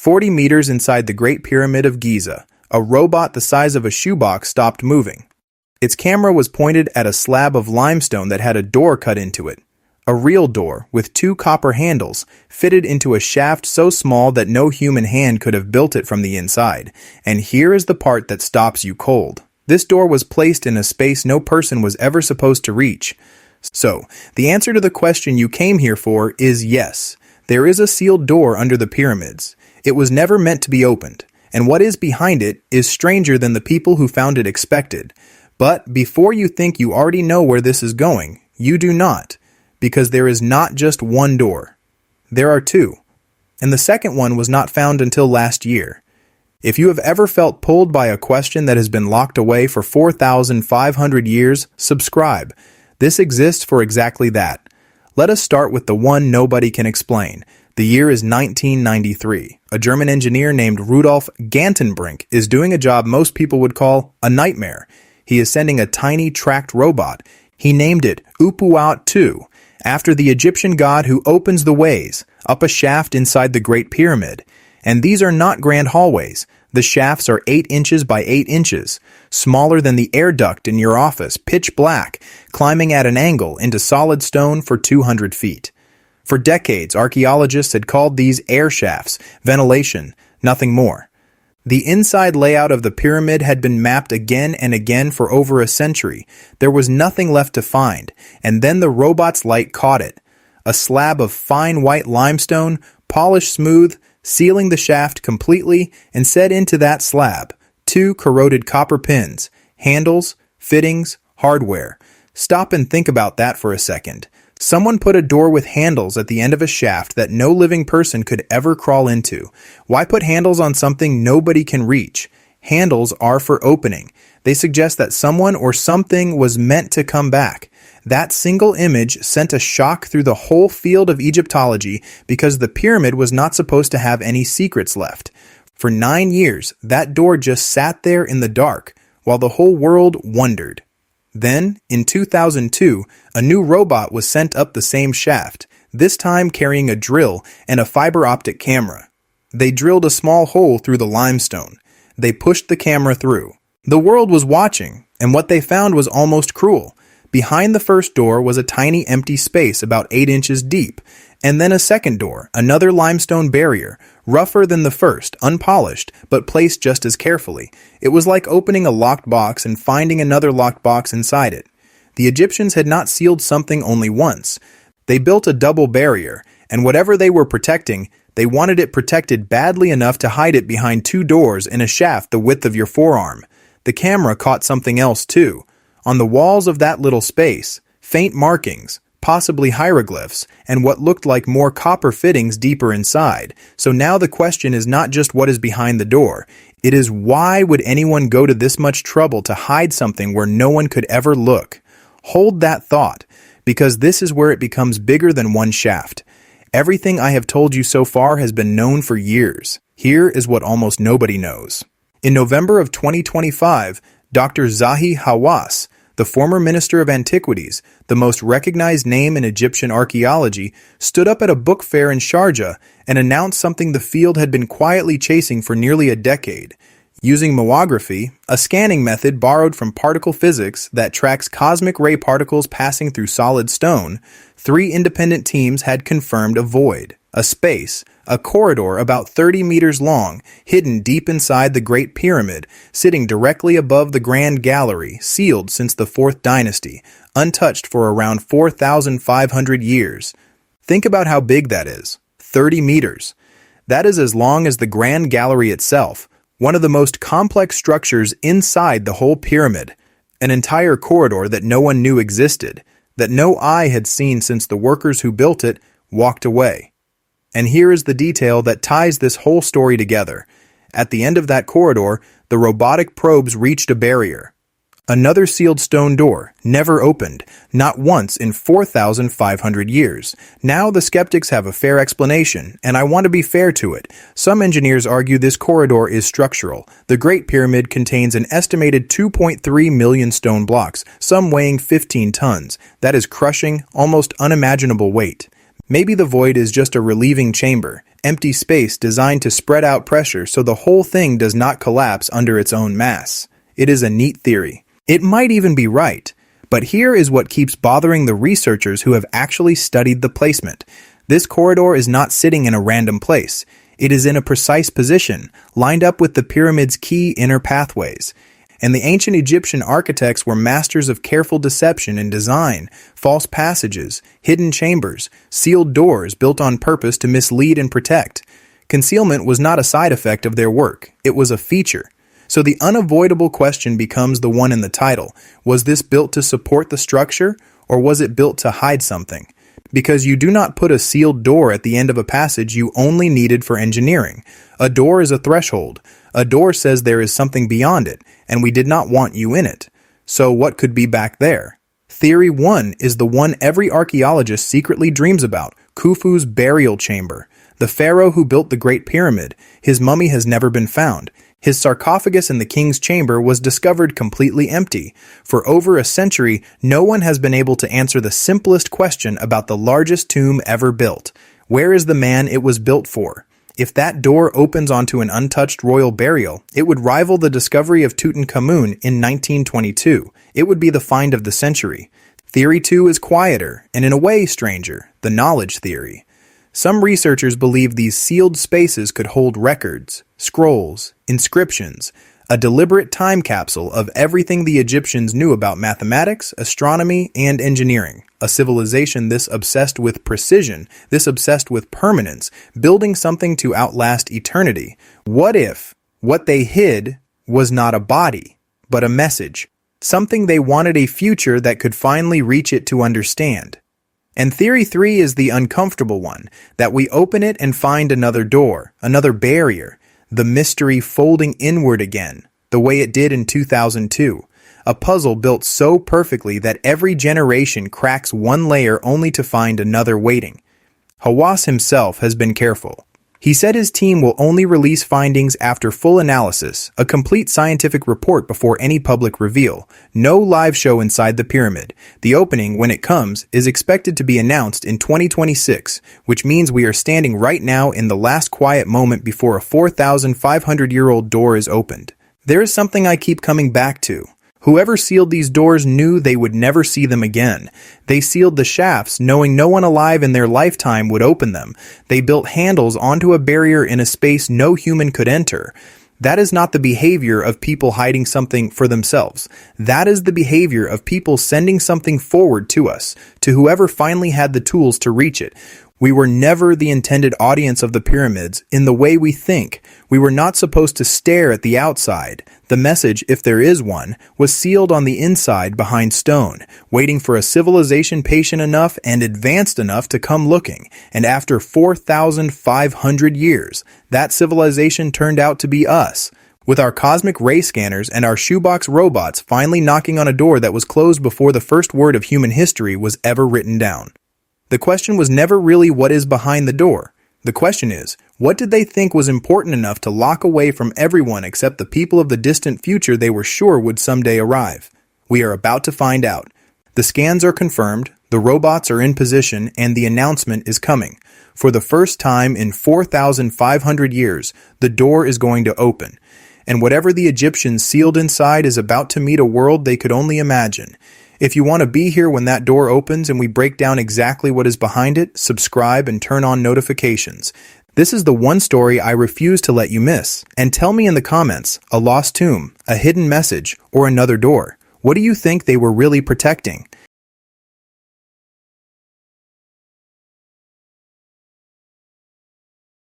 40 meters inside the Great Pyramid of Giza, a robot the size of a shoebox stopped moving. Its camera was pointed at a slab of limestone that had a door cut into it. A real door, with 2 copper handles, fitted into a shaft so small that no human hand could have built it from the inside. And here is the part that stops you cold. This door was placed in a space no person was ever supposed to reach. So, the answer to the question you came here for is yes. There is a sealed door under the pyramids. It was never meant to be opened, and what is behind it is stranger than the people who found it expected. But before you think you already know where this is going, you do not, because there is not just one door. There are 2, and the second one was not found until last year. If you have ever felt pulled by a question that has been locked away for 4,500 years, subscribe. This exists for exactly that. Let us start with the one nobody can explain. The year is 1993. A German engineer named Rudolf Gantenbrink is doing a job most people would call a nightmare. He is sending a tiny tracked robot. He named it Upuaut 2, after the Egyptian god who opens the ways, up a shaft inside the Great Pyramid. And these are not grand hallways. The shafts are 8 inches by 8 inches, smaller than the air duct in your office, pitch black, climbing at an angle into solid stone for 200 feet. For decades, archaeologists had called these air shafts, ventilation, nothing more. The inside layout of the pyramid had been mapped again and again for over a century. There was nothing left to find, and then the robot's light caught it. A slab of fine white limestone, polished smooth, sealing the shaft completely, and set into that slab 2 corroded copper pins, handles, fittings, hardware. Stop and think about that for a second. Someone put a door with handles at the end of a shaft that no living person could ever crawl into. Why put handles on something nobody can reach? Handles are for opening. They suggest that someone or something was meant to come back. That single image sent a shock through the whole field of Egyptology because the pyramid was not supposed to have any secrets left. For 9 years, that door just sat there in the dark, while the whole world wondered. Then, in 2002, a new robot was sent up the same shaft, this time carrying a drill and a fiber optic camera. They drilled a small hole through the limestone. They pushed the camera through. The world was watching, and what they found was almost cruel. Behind the first door was a tiny empty space about 8 inches deep, and then a second door, another limestone barrier, rougher than the first, unpolished, but placed just as carefully. It was like opening a locked box and finding another locked box inside it. The Egyptians had not sealed something only once. They built a double barrier, and whatever they were protecting, they wanted it protected badly enough to hide it behind 2 doors in a shaft the width of your forearm. The camera caught something else too. On the walls of that little space, faint markings, possibly hieroglyphs, and what looked like more copper fittings deeper inside. So now the question is not just what is behind the door. It is why would anyone go to this much trouble to hide something where no one could ever look? Hold that thought, because this is where it becomes bigger than one shaft. Everything I have told you so far has been known for years. Here is what almost nobody knows. In November of 2025, Dr. Zahi Hawass, the former Minister of Antiquities, the most recognized name in Egyptian archaeology, stood up at a book fair in Sharjah and announced something the field had been quietly chasing for nearly a decade. Using muography, a scanning method borrowed from particle physics that tracks cosmic ray particles passing through solid stone, 3 independent teams had confirmed a void, a space, a corridor about 30 meters long, hidden deep inside the Great Pyramid, sitting directly above the Grand Gallery, sealed since the 4th dynasty, untouched for around 4,500 years. Think about how big that is. 30 meters. That is as long as the Grand Gallery itself, one of the most complex structures inside the whole pyramid. An entire corridor that no one knew existed, that no eye had seen since the workers who built it walked away. And here is the detail that ties this whole story together. At the end of that corridor, the robotic probes reached a barrier. Another sealed stone door, never opened, not once in 4,500 years. Now the skeptics have a fair explanation, and I want to be fair to it. Some engineers argue this corridor is structural. The Great Pyramid contains an estimated 2.3 million stone blocks, some weighing 15 tons. That is crushing, almost unimaginable weight. Maybe the void is just a relieving chamber, empty space designed to spread out pressure so the whole thing does not collapse under its own mass. It is a neat theory. It might even be right. But here is what keeps bothering the researchers who have actually studied the placement. This corridor is not sitting in a random place. It is in a precise position, lined up with the pyramid's key inner pathways. And the ancient Egyptian architects were masters of careful deception and design, false passages, hidden chambers, sealed doors built on purpose to mislead and protect. Concealment was not a side effect of their work, it was a feature. So the unavoidable question becomes the one in the title. Was this built to support the structure, or was it built to hide something? Because you do not put a sealed door at the end of a passage you only needed for engineering. A door is a threshold. A door says there is something beyond it, and we did not want you in it. So what could be back there? Theory 1 is the one every archaeologist secretly dreams about, Khufu's burial chamber. The pharaoh who built the Great Pyramid, his mummy has never been found. His sarcophagus in the king's chamber was discovered completely empty. For over a century, no one has been able to answer the simplest question about the largest tomb ever built. Where is the man it was built for? If that door opens onto an untouched royal burial, it would rival the discovery of Tutankhamun in 1922. It would be the find of the century. Theory 2 is quieter, and in a way stranger, the knowledge theory. Some researchers believe these sealed spaces could hold records, scrolls, inscriptions, a deliberate time capsule of everything the Egyptians knew about mathematics, astronomy, and engineering. A civilization this obsessed with precision, this obsessed with permanence, building something to outlast eternity. What if what they hid was not a body, but a message? Something they wanted a future that could finally reach it to understand. And theory 3 is the uncomfortable one, that we open it and find another door, another barrier, the mystery folding inward again, the way it did in 2002. A puzzle built so perfectly that every generation cracks one layer only to find another waiting. Hawass himself has been careful. He said his team will only release findings after full analysis, a complete scientific report before any public reveal. No live show inside the pyramid. The opening, when it comes, is expected to be announced in 2026, which means we are standing right now in the last quiet moment before a 4,500-year-old door is opened. There is something I keep coming back to. Whoever sealed these doors knew they would never see them again. They sealed the shafts, knowing no one alive in their lifetime would open them. They built handles onto a barrier in a space no human could enter. That is not the behavior of people hiding something for themselves. That is the behavior of people sending something forward to us, to whoever finally had the tools to reach it. We were never the intended audience of the pyramids in the way we think. We were not supposed to stare at the outside. The message, if there is one, was sealed on the inside behind stone, waiting for a civilization patient enough and advanced enough to come looking. And after 4,500 years, that civilization turned out to be us, with our cosmic ray scanners and our shoebox robots finally knocking on a door that was closed before the first word of human history was ever written down. The question was never really what is behind the door. The question is, what did they think was important enough to lock away from everyone except the people of the distant future they were sure would someday arrive? We are about to find out. The scans are confirmed, the robots are in position, and the announcement is coming. For the first time in 4,500 years, the door is going to open. And whatever the Egyptians sealed inside is about to meet a world they could only imagine. If you want to be here when that door opens and we break down exactly what is behind it, subscribe and turn on notifications. This is the one story I refuse to let you miss. And tell me in the comments, a lost tomb, a hidden message, or another door. What do you think they were really protecting?